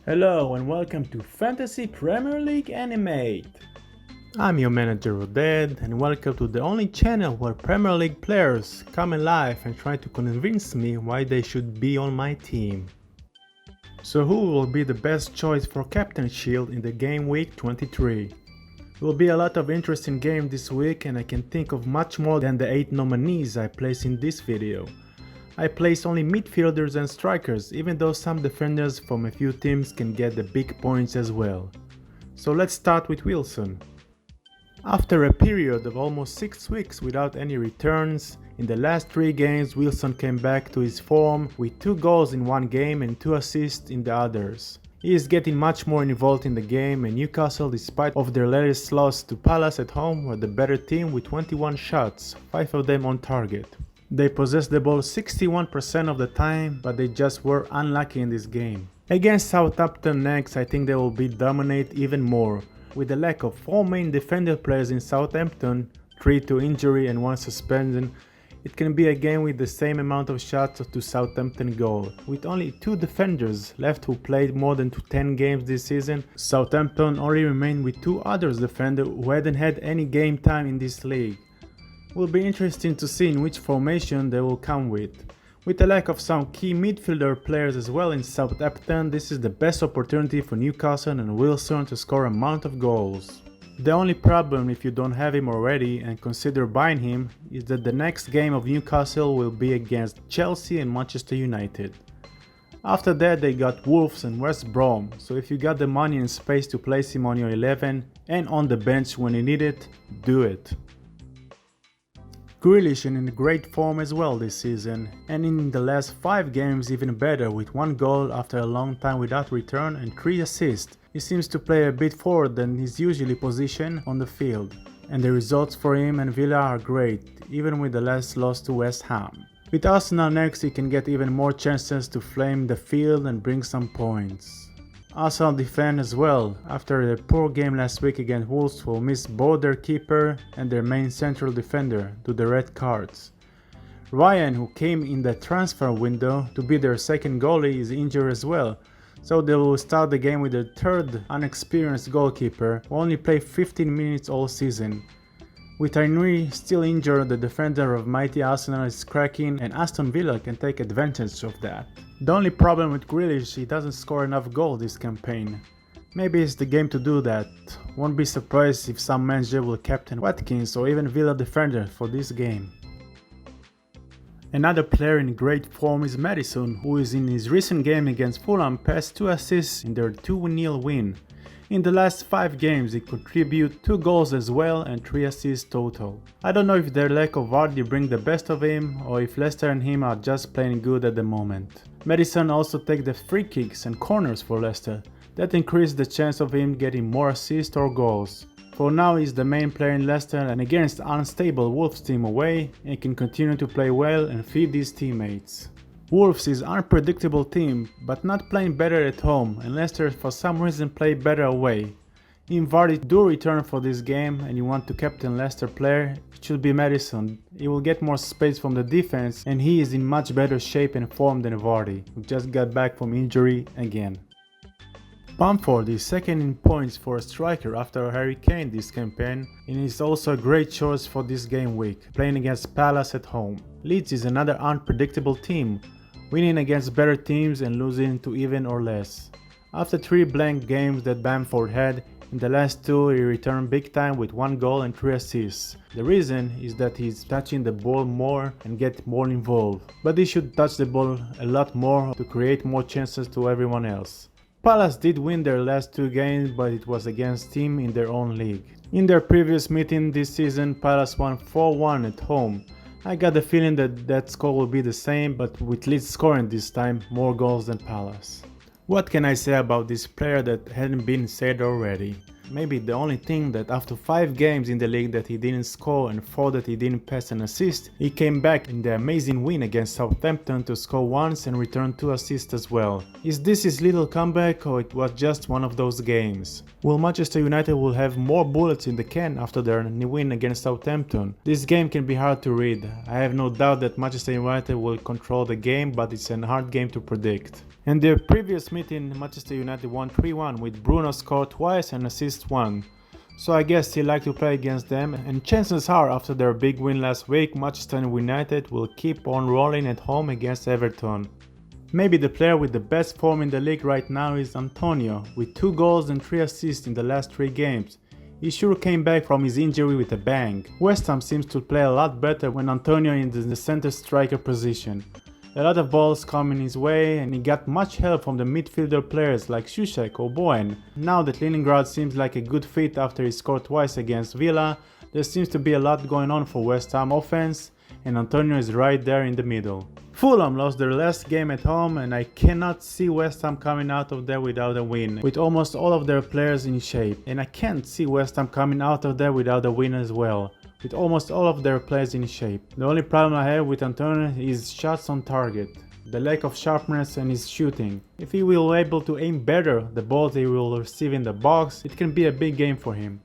Hello and welcome to Fantasy Premier League Animate. I'm your manager Oded and welcome to the only channel where Premier League players come alive and try to convince me why they should be on my team. So who will be the best choice for Captain Shield in the Gameweek 23? There will be a lot of interesting games this week and I can think of much more than the 8 nominees I place in this video. I place only midfielders and strikers, even though some defenders from a few teams can get the big points as well. So let's start with Wilson. After a period of almost 6 weeks without any returns, in the last 3 games Wilson came back to his form with 2 goals in one game and 2 assists in the others. He is getting much more involved in the game and Newcastle, despite of their latest loss to Palace at home, were the better team with 21 shots, 5 of them on target. They possessed the ball 61% of the time, but they just were unlucky in this game. Against Southampton next, I think they will dominate even more. With the lack of 4 main defender players in Southampton, 3 to injury and 1 suspension, it can be a game with the same amount of shots to Southampton goal. With only 2 defenders left who played more than 10 games this season, Southampton only remained with 2 others defenders who hadn't had any game time in this league. Will be interesting to see in which formation they will come with. With the lack of some key midfielder players as well in Southampton, this is the best opportunity for Newcastle and Wilson to score a amount of goals. The only problem if you don't have him already and consider buying him is that the next game of Newcastle will be against Chelsea and Manchester United. After that they got Wolves and West Brom, so if you got the money and space to place him on your 11 and on the bench when you need it, do it. Grealish in great form as well this season, and in the last 5 games even better with 1 goal after a long time without return and 3 assists. He seems to play a bit forward than his usually position on the field, and the results for him and Villa are great, even with the last loss to West Ham. With Arsenal next he can get even more chances to flame the field and bring some points. Arsenal defend as well, after their poor game last week against Wolves will miss both their keeper and their main central defender to the red cards. Ryan, who came in the transfer window to be their second goalie, is injured as well, so they will start the game with their third unexperienced goalkeeper who only played 15 minutes all season. With Henry still injured, the defender of mighty Arsenal is cracking and Aston Villa can take advantage of that. The only problem with Grealish, he doesn't score enough goals this campaign. Maybe it's the game to do that. Won't be surprised if some manager will captain Watkins or even Villa defender for this game. Another player in great form is Maddison, who is in his recent game against Fulham passed 2 assists in their 2-0 win. In the last 5 games he contributed 2 goals as well and 3 assists total. I don't know if their lack of Vardy bring the best of him or if Leicester and him are just playing good at the moment. Maddison also takes the free kicks and corners for Leicester. That increases the chance of him getting more assists or goals. For now he's the main player in Leicester and against unstable Wolves team away and can continue to play well and feed his teammates. Wolves is an unpredictable team, but not playing better at home, and Leicester for some reason play better away. If Vardy do return for this game and you want to captain Leicester player, it should be Maddison. He will get more space from the defense and he is in much better shape and form than Vardy, who just got back from injury again. Bamford is second in points for a striker after Harry Kane this campaign and is also a great choice for this game week, playing against Palace at home. Leeds is another unpredictable team, winning against better teams and losing to even or less. After 3 blank games that Bamford had, in the last 2 he returned big time with 1 goal and 3 assists. The reason is that he's touching the ball more and get more involved, but he should touch the ball a lot more to create more chances to everyone else. Palace did win their last 2 games, but it was against teams in their own league. In their previous meeting this season, Palace won 4-1 at home. I got the feeling that score will be the same, but with Leeds scoring this time more goals than Palace. What can I say about this player that hadn't been said already? Maybe the only thing that after 5 games in the league that he didn't score and 4 that he didn't pass an assist, he came back in the amazing win against Southampton to score once and return 2 assists as well. Is this his little comeback, or it was just one of those games? Will Manchester United will have more bullets in the can after their win against Southampton? This game can be hard to read. I have no doubt that Manchester United will control the game, but it's a hard game to predict. In their previous meeting, Manchester United won 3-1 with Bruno scored twice and assist 1. So I guess he liked to play against them, and chances are after their big win last week, Manchester United will keep on rolling at home against Everton. Maybe the player with the best form in the league right now is Antonio, with 2 goals and 3 assists in the last 3 games. He sure came back from his injury with a bang. West Ham seems to play a lot better when Antonio is in the center striker position. A lot of balls coming his way, and he got much help from the midfielder players like Souček or Bowen. Now that Lingard seems like a good fit after he scored twice against Villa, there seems to be a lot going on for West Ham offense, and Antonio is right there in the middle. Fulham lost their last game at home, and I cannot see West Ham coming out of there without a win, with almost all of their players in shape. And I can't see West Ham coming out of there without a win as well, with almost all of their players in shape. The only problem I have with Antonio is shots on target, the lack of sharpness and his shooting. If he will be able to aim better the balls he will receive in the box, it can be a big game for him.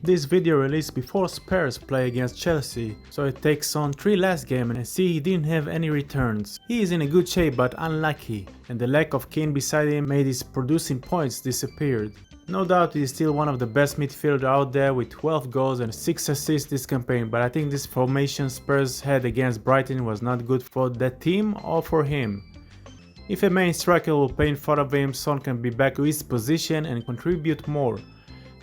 This video released before Spurs play against Chelsea, so it takes on 3 last game, and I see he didn't have any returns. He is in a good shape but unlucky, and the lack of Kane beside him made his producing points disappeared. No doubt he is still one of the best midfielders out there with 12 goals and 6 assists this campaign, but I think this formation Spurs had against Brighton was not good for that team or for him. If a main striker will play in front of him, Son can be back to his position and contribute more.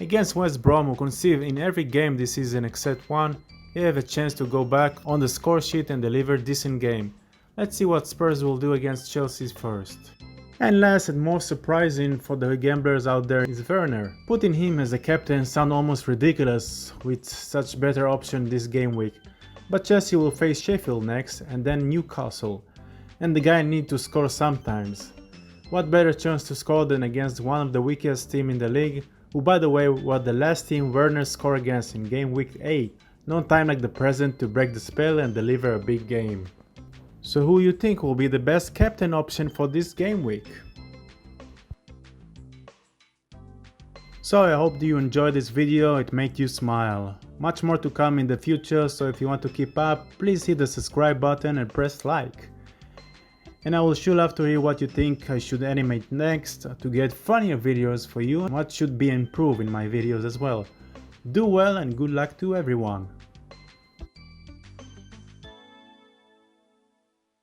Against West Brom, who concede in every game this season except one, he have a chance to go back on the score sheet and deliver a decent game. Let's see what Spurs will do against Chelsea first. And last and most surprising for the gamblers out there is Werner. Putting him as a captain sounds almost ridiculous with such better option this game week. But Chelsea will face Sheffield next and then Newcastle. And the guy needs to score sometimes. What better chance to score than against one of the weakest team in the league, who by the way was the last team Werner scored against in game week 8. No time like the present to break the spell and deliver a big game. So who you think will be the best captain option for this game week? So I hope you enjoyed this video, it made you smile. Much more to come in the future, so if you want to keep up, please hit the subscribe button and press like. And I will sure love to hear what you think I should animate next to get funnier videos for you and what should be improved in my videos as well. Do well and good luck to everyone.